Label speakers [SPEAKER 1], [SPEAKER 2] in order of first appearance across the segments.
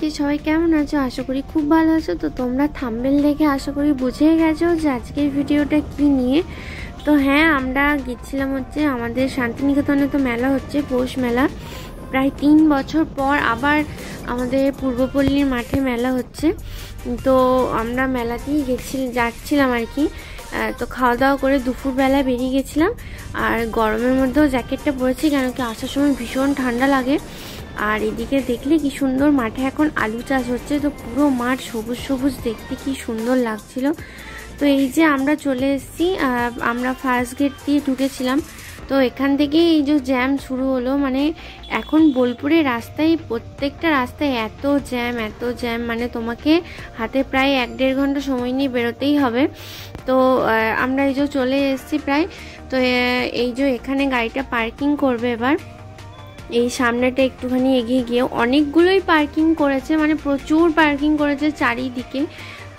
[SPEAKER 1] সবাইকে, সবাই কেমন আছো? আশা করি খুব ভালো আছো। তো তোমরা থাম্বনেল দেখে আশা করি বুঝে গেছো যে আজকের ভিডিওটা কি নিয়ে। তো হ্যাঁ, আমরা গেছিলাম হচ্ছে আমাদের শান্তিনিকেতনে তো মেলা হচ্ছে, পৌষ মেলা। প্রায় 3 বছর পর আবার আমাদের পূর্বপল্লীর মাঠে মেলা হচ্ছে। তো আমরা মেলাতেই যাচ্ছিলাম আর কি। তো খাওয়া দাওয়া করে দুপুরবেলা বেরিয়ে গেছিলাম। আর গরমের মধ্যেও জ্যাকেটটা পরেছি, কেন কি আসার সময় ভীষণ ঠান্ডা লাগে। আর এদিকে দেখলে কি সুন্দর, মাঠে এখন আলু চাষ হচ্ছে। তো পুরো মাঠ সবুজ সবুজ, দেখতে কি সুন্দর লাগছিল। তো এই যে আমরা চলে এসেছি, আমরা ফার্স্ট গেট দিয়ে ঢুকেছিলাম। তো এখান থেকে এই যে জ্যাম শুরু হলো, মানে এখন বোলপুরের রাস্তায়, প্রত্যেকটা রাস্তায় এত জ্যাম, মানে তোমাকে হাতে প্রায় 1-1.5 ঘন্টা সময় নিয়ে বেরোতেই হবে। তো আমরা এই যে চলে এসেছি প্রায়। তো এই যে এখানে গাড়িটা পার্কিং করবে এবার। এই সামনেটা একটুখানি এগিয়ে গিয়ে অনেকগুলোই পার্কিং করেছে, মানে প্রচুর পার্কিং করেছে চারিদিকে।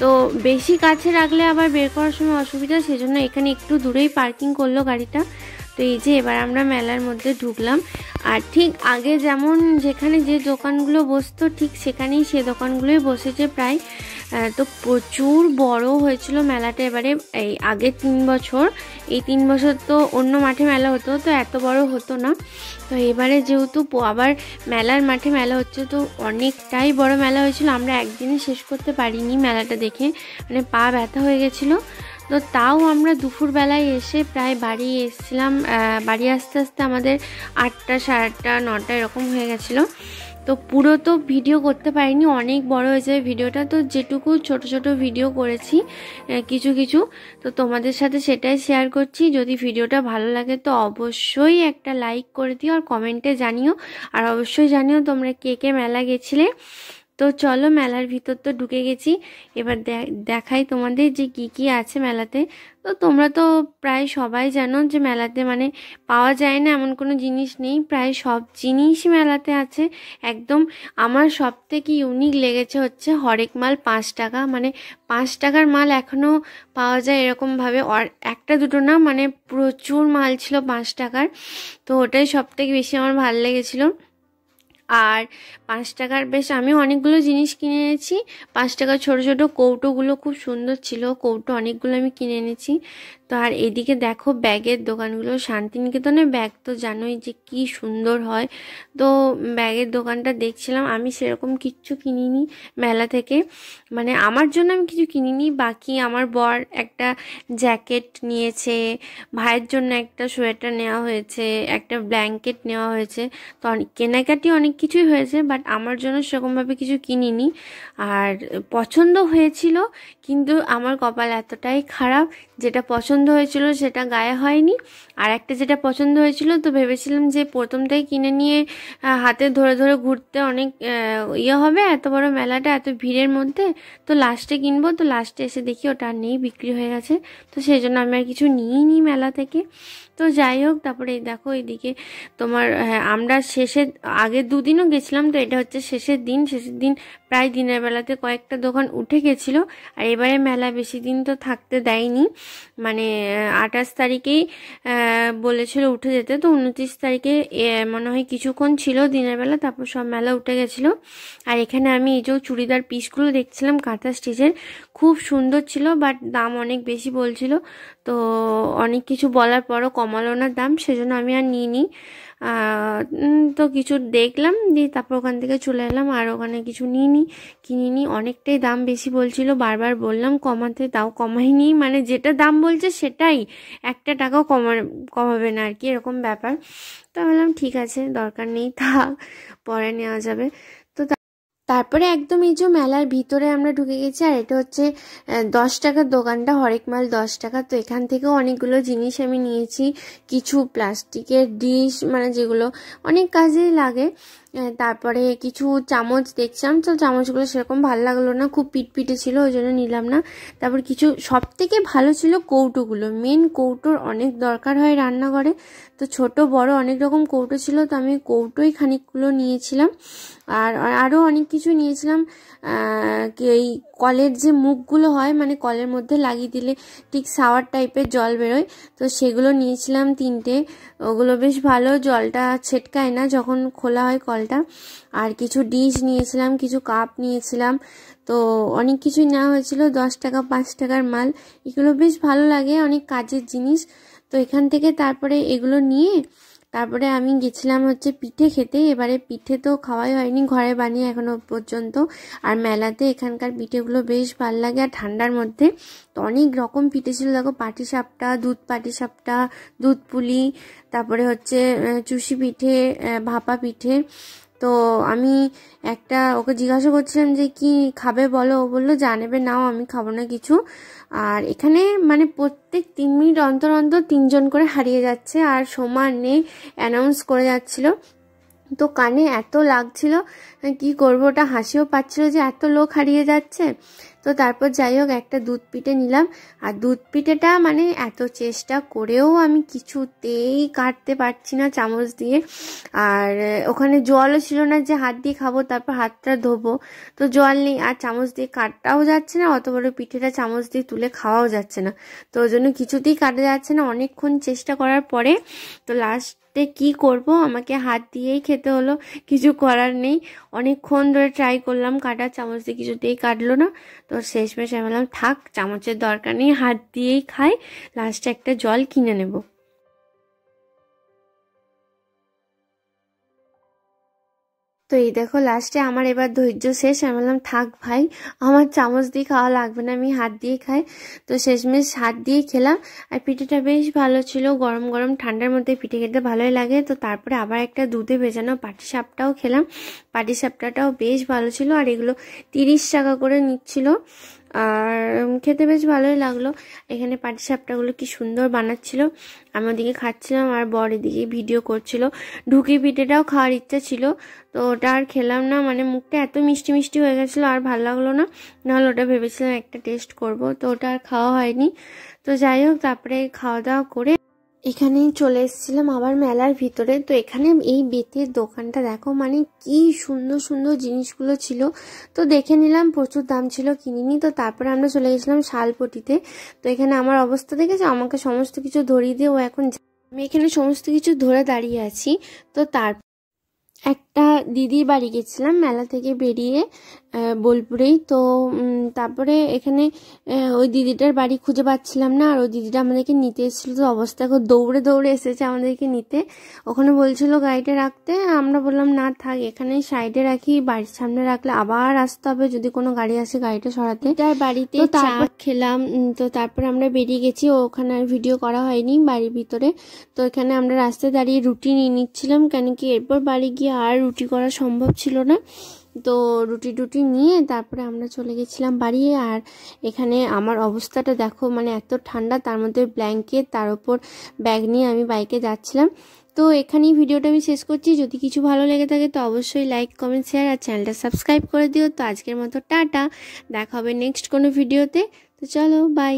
[SPEAKER 1] তো বেশি কাছে রাখলে আবার বের করার সময় অসুবিধা, সেজন্য এখানে একটু দূরেই পার্কিং করলো গাড়িটা। তো এই যে এবার আমরা মেলার মধ্যে ঢুকলাম। আর ঠিক আগে যেমন যেখানে যে দোকানগুলো বসতো, ঠিক সেখানেই সে দোকানগুলোই বসেছে প্রায়। তো প্রচুর বড় হয়েছিল মেলাটা এবারে। এই আগে 3 বছর, এই 3 বছর তো অন্য মাঠে মেলা হতো, তো এত বড় হতো না। তো এবারে যেহেতু আবার মেলার মাঠে মেলা হচ্ছে, তো অনেকটাই বড় মেলা হয়েছিল। আমরা একদিনে শেষ করতে পারিনি মেলাটা দেখে, মানে পা ব্যথা হয়ে গেছিলো। তো তাও আমরা দুপুরবেলায় এসে প্রায় বাড়ি এসেছিলাম। বাড়ি আসতে আসতে আমাদের 8টা, 8:30, 9টা এরকম হয়ে গেছিলো। তো পুরো তো ভিডিও করতে পারিনি, অনেক বড় হয়ে যায় ভিডিওটা। তো যেটুকু ছোট ছোট ভিডিও করেছি কিছু কিছু, তো তোমাদের সাথে সেটাই শেয়ার করছি। যদি ভিডিওটা ভালো লাগে তো অবশ্যই একটা লাইক করে দিও, আর কমেন্টে জানিও। আর অবশ্যই জানিও তোমরা কে কে মেলা গেছিলে। তো চলো, মেলার ভিতর তো ঢুকে গেছি। এবার দেখাই তোমাদের যে কি কি আছে মেলাতে। তো তোমরা তো প্রায় সবাই জানো যে মেলাতে মানে পাওয়া যায় না এমন কোনো জিনিস নেই, প্রায় সব জিনিসই মেলাতে আছে একদম। আমার সব থেকে ইউনিক লেগেছে হচ্ছে হরেক মাল 5 টাকা, মানে 5 টাকার মাল এখনও পাওয়া যায় এরকমভাবে। আর একটা দুটো না, মানে প্রচুর মাল ছিল 5 টাকার। তো ওটাই সব থেকে বেশি আমার ভালো লেগেছিলো। আর 5 টাকার বেশ আমি অনেকগুলো জিনিস কিনে এনেছি। 5 টাকার ছোট ছোট কৌটোগুলো খুব সুন্দর ছিল, কৌটো অনেকগুলো আমি কিনে এনেছি। তো আর এদিকে দেখো ব্যাগের দোকানগুলো, শান্তিনিকেতনে ব্যাগ তো জানোই যে কি সুন্দর হয়। তো ব্যাগের দোকানটা দেখছিলাম, আমি সেরকম কিচ্ছু কিনিনি মেলা থেকে, মানে আমার জন্য আমি কিছু কিনিনি। বাকি আমার বর একটা জ্যাকেট নিয়েছে, ভাইয়ের জন্য একটা সোয়েটার নেওয়া হয়েছে, একটা ব্ল্যাঙ্কেট নেওয়া হয়েছে। তো কেনাকাটি অনেক কিছুই হয়েছে, বাট আমার জন্য সেরকমভাবে কিছু কিনিনি। আর পছন্দ হয়েছিল, কিন্তু আমার কপাল এতটাই খারাপ, যেটা পছন্দ হয়েছিল সেটা গায়ে হয়নি। আর একটা যেটা পছন্দ হয়েছিল, তো ভেবেছিলাম যে প্রথমটাই কিনে নিয়ে হাতে ধরে ধরে ঘুরতে অনেক ইয়ে হবে, এত বড় মেলাটা এত ভিড়ের মধ্যে। তো লাস্টে কিনবো, তো লাস্টে এসে দেখি ওটা আর নেই, বিক্রি হয়ে গেছে। তো সেই জন্য আমি আর কিছু নিইনি মেলা থেকে। তো যাই হোক, তারপরে এই দেখো এইদিকে তোমার আমরা আগের 2 দিনও গেছিলাম। তো এটা হচ্ছে শেষের দিন প্রায় দিনের বেলাতে কয়েকটা দোকান উঠে গেছিলো। আর এবারে মেলা বেশি দিন তো থাকতে দেয়নি, মানে 28 তারিখেই বলেছিল উঠে যেতে। তো 29 তারিখে মনে হয় কিছুক্ষণ ছিল দিনের বেলা, তারপর সব মেলা উঠে গেছিলো। আর এখানে আমি এই যে চুড়িদার পিসগুলো দেখছিলাম কাঁথা স্টিচের, খুব সুন্দর ছিল, বাট দাম অনেক বেশি বলছিল। তো অনেক কিছু বলার পরও কমালো না দাম, সেজন্য আমি আর নিইনি। তো কিছু দেখলাম দিয়ে তারপর ওখান থেকে চলে এলাম। আর ওখানে কিছু কিনিনি, অনেকটাই দাম বেশি বলছিল। বারবার বললাম কমাতে, তাও কমাইনি, মানে যেটা দাম বলছে সেটাই, 1 টাকাও কমাবে না আর কি, এরকম ব্যাপার। তো বললাম ঠিক আছে, দরকার নেই, থাক, পরে নেওয়া যাবে। তো তারপরে একদম এই যে মেলার ভিতরে আমরা ঢুকে গেছি। আর এটা হচ্ছে 10 টাকার দোকানটা, হরেক মাল 10 টাকা। তো এখান থেকেও অনেকগুলো জিনিস আমি নিয়েছি, কিছু প্লাস্টিকের ডিশ, মানে যেগুলো অনেক কাজেই লাগে। তারপরে কিছু চামচ দেখছিলাম, তো চামচগুলো সেরকম ভালো লাগলো না, খুব পিটপিটে ছিল, ওই জন্য নিলাম না। তারপর কিছু সব থেকে ভালো ছিল কৌটোগুলো, মেন কৌটোর অনেক দরকার হয় রান্নাঘরে। তো ছোট বড় অনেক রকম কৌটো ছিল, তো আমি কৌটোই খানিকগুলো নিয়েছিলাম। আর আরও অনেক কিছু নিয়েছিলাম। এই কলের যে মুখগুলো হয়, মানে কলের মধ্যে লাগিয়ে দিলে ঠিক শাওয়ার টাইপের জল বেরোয়, তো সেগুলো নিয়েছিলাম 3টে। ওগুলো বেশ ভালো, জলটা ছেটকায় না যখন খোলা হয় কল। ফলটা। আর কিছু ডিশ নিয়েছিলাম, কিছু কাপ নিয়েছিলাম, তো অনেক কিছুই নেওয়া হয়েছিল। 10 টাকা 5 টাকার মাল, এগুলো বেশ ভালো লাগে, অনেক কাজের জিনিস। তো এখান থেকে তারপরে এগুলো নিয়ে তারপরে আমি গেছিলাম হচ্ছে পিঠে খেতে। এবারে পিঠে তো খাওয়াই হয়নি, ঘরে বানিয়ে এখনো পর্যন্ত। আর মেলাতে এখানকার পিঠেগুলো বেশ ভালো লাগে, আর ঠান্ডার মধ্যে তো অনেক রকম পিঠে ছিল। দেখো, পাটিসাপটা, দুধ পাটিসাপটা, দুধ পুলি, তারপরে হচ্ছে চুষি পিঠে, ভাপা পিঠে। তো আমি একটা ওকে জিজ্ঞাসা করছিলাম যে কি খাবে বলো, ও বললো যা নেবে নাও, আমি খাবো না কিছু। আর এখানে মানে প্রত্যেক 3 মিনিট অন্তর অন্তর 3 জন করে হারিয়ে যাচ্ছে, আর সমান নেই, অ্যানাউন্স করে যাচ্ছিল। তো কানে এত লাগছিল, কি করবো, ওটা হাসিও পাচ্ছিল যে এত লোক হারিয়ে যাচ্ছে। তো তারপর যাই হোক একটা দুধ পিঠে নিলাম। আর দুধ পিঠেটা মানে এত চেষ্টা করেও আমি কিছুতেই কাটতে পারছি না চামচ দিয়ে। আর ওখানে জলও ছিল না যে হাত দিয়ে খাবো, তারপর হাতটা ধোবো, তো জল নেই, আর চামচ দিয়ে কাটাও যাচ্ছে না, অত বড় পিঠেটা চামচ দিয়ে তুলে খাওয়াও যাচ্ছে না। তো ওই জন্য কিছুতেই কাটা যাচ্ছে না, অনেকক্ষণ চেষ্টা করার পরে তো লাস্টে কি করব, আমাকে হাত দিয়েই খেতে হলো, কিছু করার নেই। অনেকক্ষণ ধরে ট্রাই করলাম কাটার, চামচ দিয়ে কিছুতেই কাটলো না। তো শেষমেশ আমি বললাম থাক, চামচের দরকার নেই, হাত দিয়েই খাই, লাস্টে একটা জল কিনে নেব। তো এই দেখো লাস্টে আমার এবার ধৈর্য শেষ, আমি বললাম থাক ভাই, আমার চামচ দিয়ে খাওয়া লাগবে না, আমি হাত দিয়ে খাই। তো শেষমেশ হাত দিয়ে খেলাম। আর পিঠেটা বেশ ভালো ছিল, গরম গরম ঠান্ডার মধ্যে পিঠে খেতে ভালোই লাগে। তো তারপরে আবার একটা দুধে ভেজানো পাটিসাপটাও খেলাম, পাটিসাপটাটাও বেশ ভালো ছিল। আর এগুলো 30 টাকা করে নিচ্ছিল, আর খেতে বেশ ভালোই লাগলো। এখানে পাটিসাপটাগুলো কি সুন্দর বানাচ্ছিল, আমি ওদিকে খাচ্ছিলাম আর বর এদিকে ভিডিও করছিল। ঢুকি পিঠেটাও খাওয়ার ইচ্ছা ছিল, তো ওটা আর খেলাম না, মানে মুখটা এত মিষ্টি মিষ্টি হয়ে গেছিলো, আর ভালো লাগলো না। নাহলে ওটা ভেবেছিলাম একটা টেস্ট করব, তো ওটা আর খাওয়া হয়নি। তো যাই হোক তারপরে খাওয়া দাওয়া করে এখানেই চলে এসেছিলাম আবার মেলার ভিতরে। তো এখানে এই বেতের দোকানটা দেখো, মানে কি সুন্দর সুন্দর জিনিসগুলো ছিল। তো দেখে নিলাম, প্রচুর দাম ছিল, কিনিনি। তো তারপরে আমরা চলে গেছিলাম শালপটিতে। তো এখানে আমার অবস্থা দেখেছো, আমাকে সমস্ত কিছু ধরিয়ে দিয়ে ও এখন আমি এখানে সমস্ত কিছু ধরে দাঁড়িয়ে আছি। তো একটা দিদির বাড়ি গেছিলাম মেলা থেকে বেরিয়ে, বোলপুরেই। তো তারপরে এখানে ওই দিদিটার বাড়ি খুঁজে পাচ্ছিলাম না, আর ওই দিদিটা আমাদেরকে নিতে এসেছিলো। তো অবস্থা এখন দৌড়ে দৌড়ে এসেছে আমাদেরকে নিতে। ওখানে বলছিল গাড়িটা রাখতে, আমরা বললাম না থাক, এখানেই সাইডে রাখি, বাড়ির সামনে রাখলে আবার আসতে হবে যদি কোনো গাড়ি আসে গাড়িটা সরাতে। তার বাড়িতে চা খেলাম। তো তারপরে আমরা বেরিয়ে গেছি, ওখানে আর ভিডিও করা হয়নি বাড়ির ভিতরে। তো এখানে আমরা রাস্তায় দাঁড়িয়ে রুটি নিয়ে নিচ্ছিলাম, কেন কি এরপর বাড়ি গিয়ে আর রুটি করা সম্ভব ছিল না। তো রুটি নিয়ে তারপরে আমরা চলে গেছিলাম বাড়ি। আর এখানে আমার অবস্থাটা দেখো, মানে এত ঠান্ডা, তার মধ্যে ব্ল্যাঙ্কেট, তার উপর ব্যাগ নিয়ে আমি বাইকে যাচ্ছিলাম। তো এখানেই ভিডিওটা আমি শেষ করছি। যদি কিছু ভালো লেগে থাকে তো অবশ্যই লাইক কমেন্ট শেয়ার আর চ্যানেলটা সাবস্ক্রাইব করে দিও। তো আজকের মতো টাটা, দেখা হবে নেক্সট কোনো ভিডিওতে। তো চলো বাই।